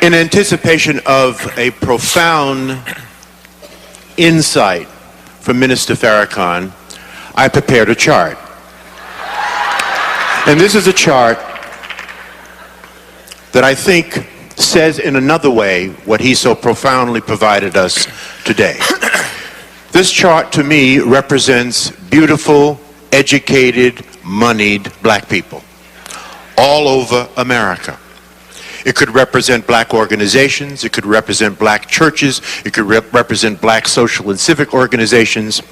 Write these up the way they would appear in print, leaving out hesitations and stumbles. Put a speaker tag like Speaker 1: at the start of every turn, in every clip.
Speaker 1: In anticipation of a profound insight from Minister Farrakhan, I prepared a chart. And this is a chart that I think says in another way what he so profoundly provided us today. This chart to me represents beautiful, educated, moneyed black people all over America. It could represent black organizations, it could represent black churches, it could represent black social and civic organizations.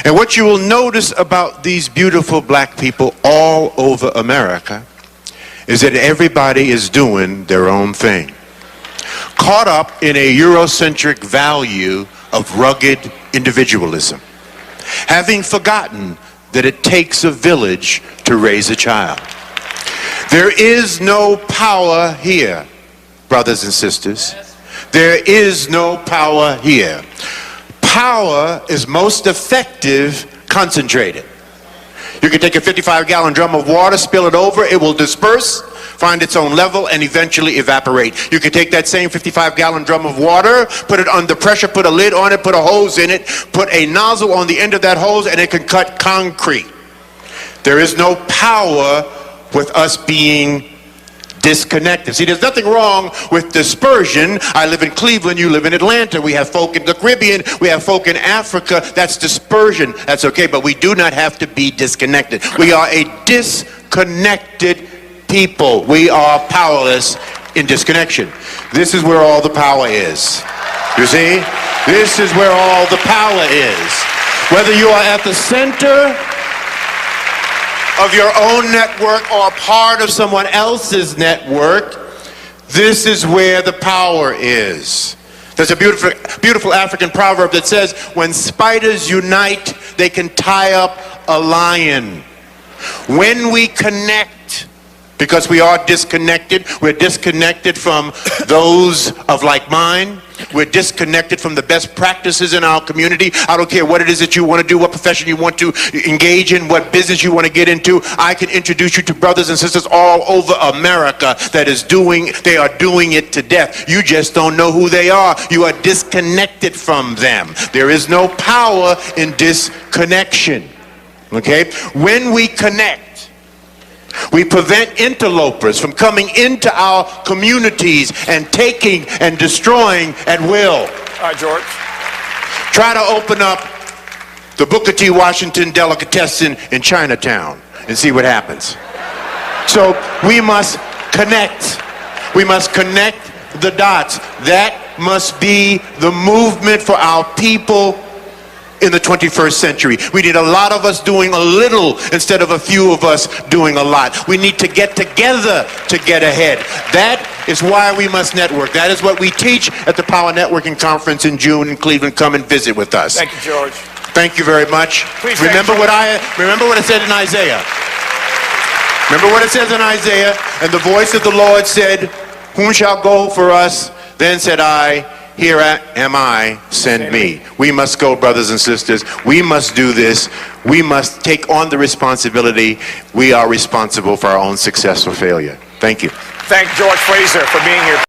Speaker 1: And what you will notice about these beautiful black people all over America is that everybody is doing their own thing. Caught up in a Eurocentric value of rugged individualism. Having forgotten that it takes a village to raise a child. There is no power here, brothers and sisters. There is no power here. Power is most effective concentrated. You can take a 55-gallon drum of water, spill it over, it will disperse, find its own level, and eventually evaporate. You can take that same 55-gallon drum of water, put it under pressure, put a lid on it, put a hose in it, put a nozzle on the end of that hose, and it can cut concrete. There is no power with us being disconnected. See, there's nothing wrong with dispersion. I live in Cleveland, you live in Atlanta. We have folk in the Caribbean, we have folk in Africa. That's dispersion. That's okay, but we do not have to be disconnected. We are a disconnected people. We are powerless in disconnection. This is where all the power is. You see? This is where all the power is. Whether you are at the center of your own network or part of someone else's network, this is where the power is. There's a beautiful African proverb that says, when spiders unite, they can tie up a lion. When we connect, because we are disconnected, we're disconnected from those of like mind. We're disconnected from the best practices in our community. I don't care what it is that you want to do, what profession you want to engage in, what business you want to get into. I can introduce you to brothers and sisters all over America they are doing it to death. You just don't know who they are. You are disconnected from them. There is no power in disconnection. Okay? When we connect, we prevent interlopers from coming into our communities and taking and destroying at will.
Speaker 2: All right, George.
Speaker 1: Try to open up the Booker T. Washington delicatessen in Chinatown and see what happens. So we must connect. We must connect the dots. That must be the movement for our people in the 21st century. We need a lot of us doing a little instead of a few of us doing a lot. We need to get together to get ahead. That is why we must network. That is what we teach at the Power Networking Conference in June in Cleveland. Come and visit with us.
Speaker 2: Thank you, George.
Speaker 1: Thank you very much.
Speaker 2: Please
Speaker 1: remember what it said in Isaiah. Remember what it says in Isaiah. And the voice of the Lord said, whom shall go for us? Then said I, here am I, send me. We must go, brothers and sisters. We must do this. We must take on the responsibility. We are responsible for our own success or failure. Thank you.
Speaker 2: Thank George Fraser for being here.